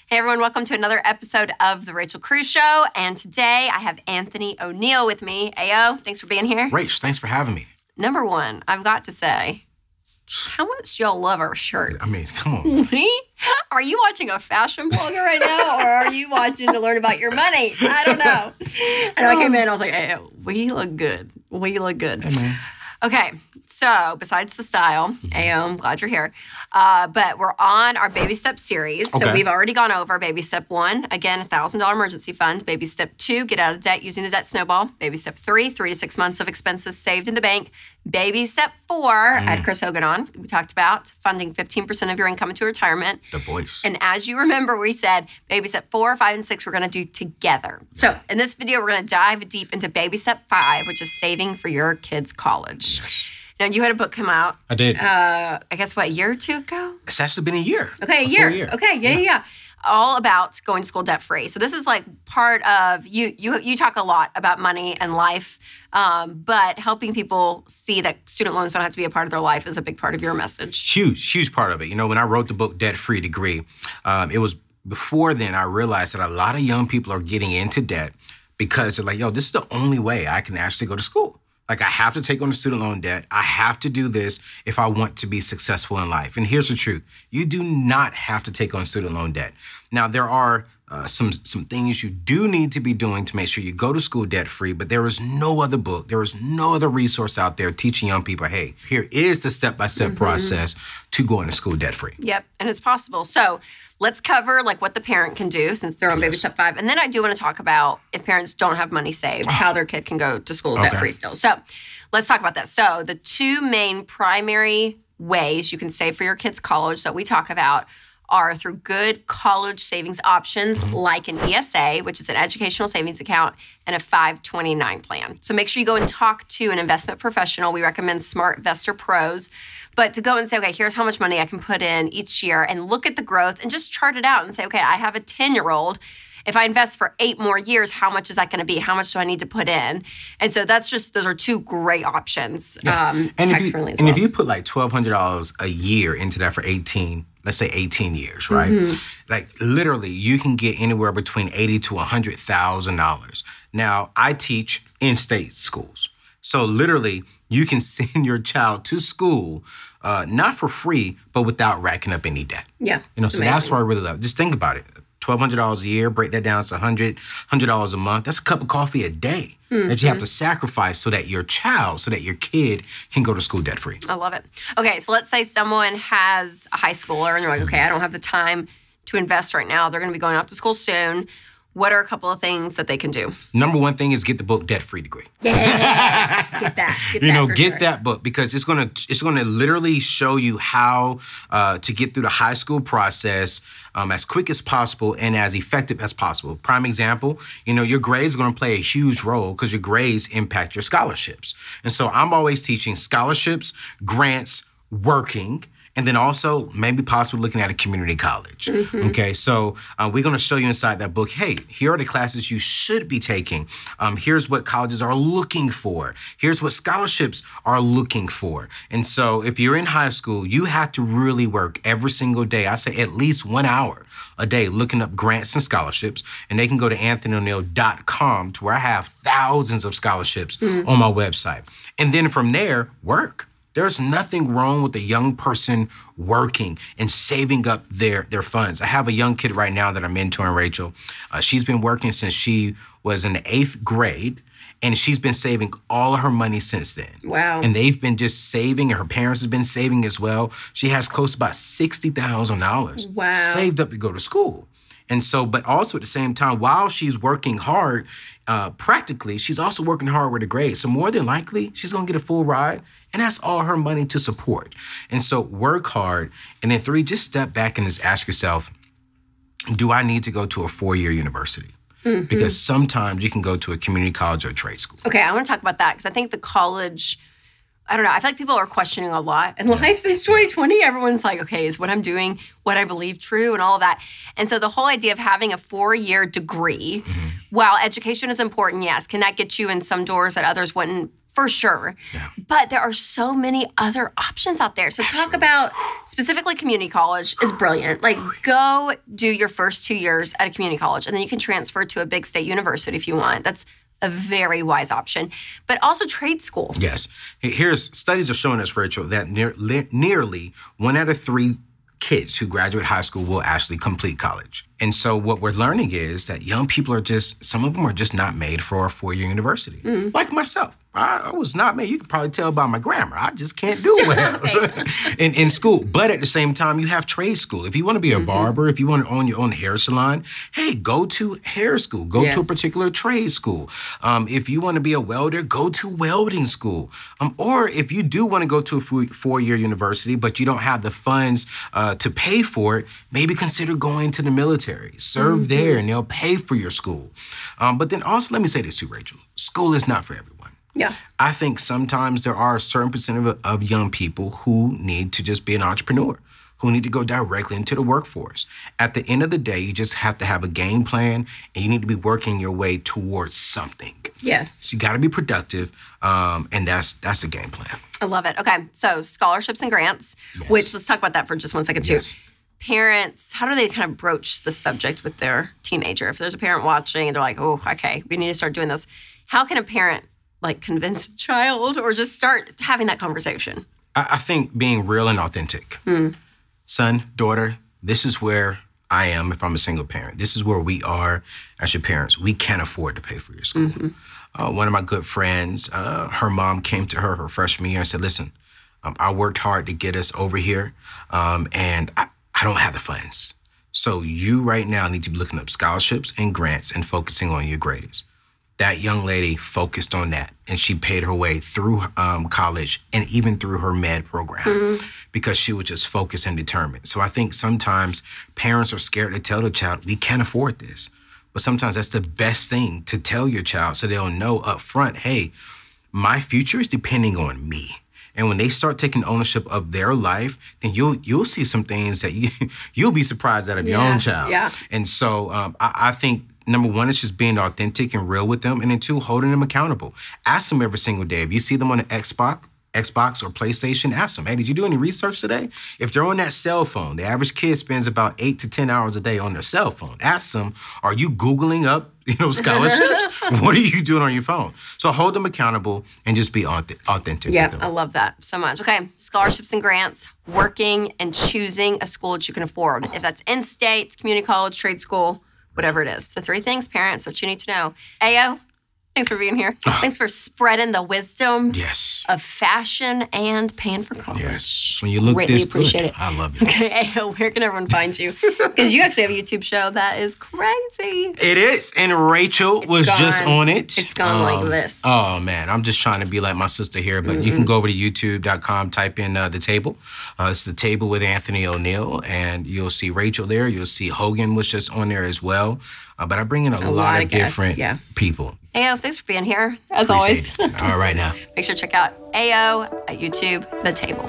Hey everyone, welcome to another episode of The Rachel Cruze Show. And today I have Anthony O'Neill with me. Ayo, thanks for being here. Rach, thanks for having me. Number one, I've got to say, how much y'all love our shirts? I mean, come on. Are you watching a fashion blogger right now, or are you watching to learn about your money? I don't know. And I came in, I was like, hey, we look good. We look good. Hey, man. Okay, so besides the style, Ayo, I'm glad you're here. But we're on our Baby Step series. So Okay. we've already gone over Baby Step 1, again, $1,000 emergency fund. Baby Step 2, get out of debt using the debt snowball. Baby Step 3, 3 to 6 months of expenses saved in the bank. Baby Step 4, I had Chris Hogan on. We talked about funding 15% of your income into retirement. The voice. And as you remember, we said Baby Step 4, 5, and 6 we're going to do together. So in this video, we're going to dive deep into Baby Step 5, which is saving for your kids' college. Yes. Now, you had a book come out. I did. I guess, what, a year or two ago? It's actually been a year. Okay, a year. Okay, yeah. All about going to school debt-free. So this is like part of, you talk a lot about money and life, but helping people see that student loans don't have to be a part of their life is a big part of your message. Huge part of it. You know, when I wrote the book, Debt-Free Degree, it was before then I realized that a lot of young people are getting into debt because they're like, yo, this is the only way I can actually go to school. Like, I have to take on the student loan debt. I have to do this if I want to be successful in life. And here's the truth. You do not have to take on student loan debt. Now, there are some things you do need to be doing to make sure you go to school debt-free, but there is no other book, there is no other resource out there teaching young people, hey, here is the step-by-step process to going to school debt-free. Yep, and it's possible. So let's cover like what the parent can do since they're on Baby Step 5. And then I do want to talk about if parents don't have money saved, how their kid can go to school debt-free still. So let's talk about this. So the two main primary ways you can save for your kids' college that we talk about are through good college savings options like an ESA, which is an educational savings account, and a 529 plan. So make sure you go and talk to an investment professional. We recommend Smart Investor Pros. But to go and say, okay, here's how much money I can put in each year and look at the growth and just chart it out and say, okay, I have a 10-year-old. If I invest for 8 more years, how much is that going to be? How much do I need to put in? And so that's just, those are two great options, tax-friendly as well. And if you put like $1,200 a year into that for 18, let's say 18 years, right? Like literally you can get anywhere between $80,000 to $100,000. Now, I teach in-state schools. So literally you can send your child to school, not for free, but without racking up any debt. Yeah, You know, so that's what I really love. Just think about it. $1,200 a year, break that down to $100 a month. That's a cup of coffee a day that you have to sacrifice so that your child, so that your kid can go to school debt-free. I love it. Okay, so let's say someone has a high schooler and they're like, okay, I don't have the time to invest right now. They're going to be going off to school soon. What are a couple of things that they can do? Number one thing is get the book Debt-Free Degree. Yeah, get that. Get that book because it's gonna literally show you how to get through the high school process as quick as possible and as effective as possible. Prime example, you know, your grades are gonna play a huge role because your grades impact your scholarships. And so I'm always teaching scholarships, grants, working, and then also maybe possibly looking at a community college. Okay, so we're gonna show you inside that book, hey, here are the classes you should be taking. Here's what colleges are looking for. Here's what scholarships are looking for. And so if you're in high school, you have to really work every single day. I say at least 1 hour a day looking up grants and scholarships. And they can go to anthonyoneil.com to where I have thousands of scholarships on my website. And then from there, work. There's nothing wrong with a young person working and saving up their funds. I have a young kid right now that I'm mentoring, Rachel. She's been working since she was in the 8th grade, and she's been saving all of her money since then. Wow. And they've been just saving, and her parents have been saving as well. She has close to about $60,000 saved up to go to school. And so, but also at the same time, while she's working hard, practically, she's also working hard with her grades. So more than likely, she's gonna get a full ride, and that's all her money to support. And so work hard. And then 3, just step back and just ask yourself, do I need to go to a 4-year university? Because sometimes you can go to a community college or a trade school. Okay, I want to talk about that because I think the college, I don't know, I feel like people are questioning a lot in life since 2020. Everyone's like, okay, is what I'm doing what I believe true and all of that? And so the whole idea of having a 4-year degree, while education is important, yes, can that get you in some doors that others wouldn't? for sure. Yeah. But there are so many other options out there. So talk about specifically community college is brilliant. Like go do your first 2 years at a community college and then you can transfer to a big state university if you want. That's a very wise option. But also trade school. Yes. Studies are showing us, Rachel, that nearly 1 out of 3 kids who graduate high school will actually complete college. And so what we're learning is that young people are some of them are just not made for a 4-year university. Like myself. I was not made. You can probably tell by my grammar. I just can't do well in school. But at the same time, you have trade school. If you want to be a barber, if you want to own your own hair salon, hey, go to hair school. Go to a particular trade school. If you want to be a welder, go to welding school. Or if you do want to go to a 4-year university, but you don't have the funds to pay for it, maybe consider going to the military. Serve there, and they'll pay for your school. But then also, let me say this too, Rachel. School is not for everyone. Yeah. I think sometimes there are a certain percent of young people who need to just be an entrepreneur, who need to go directly into the workforce. At the end of the day, you just have to have a game plan, and you need to be working your way towards something. Yes. So you got to be productive, and that's the game plan. I love it. Okay, so scholarships and grants, which let's talk about that for just 1 second too. Yes. Parents, how do they kind of broach the subject with their teenager? If there's a parent watching and they're like, oh, okay, we need to start doing this. How can a parent like convince a child or just start having that conversation? I think being real and authentic. Son, daughter, this is where I am if I'm a single parent. This is where we are as your parents. We can't afford to pay for your school. One of my good friends, her mom came to her freshman year and said, listen, I worked hard to get us over here, and I don't have the funds. So you right now need to be looking up scholarships and grants and focusing on your grades. That young lady focused on that, and she paid her way through college and even through her med program because she was just focused and determined. So I think sometimes parents are scared to tell the child, we can't afford this. But sometimes that's the best thing to tell your child so they'll know up front, hey, my future is depending on me. And when they start taking ownership of their life, then you'll see some things that you'll be surprised out of your own child. Yeah. And so I think number one is just being authentic and real with them. And then 2, holding them accountable. Ask them every single day. If you see them on the Xbox or PlayStation, ask them, hey, did you do any research today? If they're on that cell phone, the average kid spends about 8 to 10 hours a day on their cell phone. Ask them, are you Googling up, scholarships? What are you doing on your phone? So hold them accountable and just be authentic. Yeah, I love that so much. Okay, scholarships and grants, working and choosing a school that you can afford. If that's in-state, community college, trade school, whatever it is. So 3 things, parents, that you need to know. Ayo, thanks for being here. Thanks for spreading the wisdom of fashion and paying for college. Yes. When you look Greatly this appreciate good, it. I love it. Okay, Ayo, where can everyone find you? Because you actually have a YouTube show that is crazy. It is. And Rachel was just on it. It's gone like this. Oh, man. I'm just trying to be like my sister here. But you can go over to youtube.com, type in The Table. It's The Table with Anthony O'Neill. And you'll see Rachel there. You'll see Hogan was just on there as well. But I bring in a lot of different people. Ayo, thanks for being here, as always. All right, now. Make sure to check out Ayo at YouTube, The Table.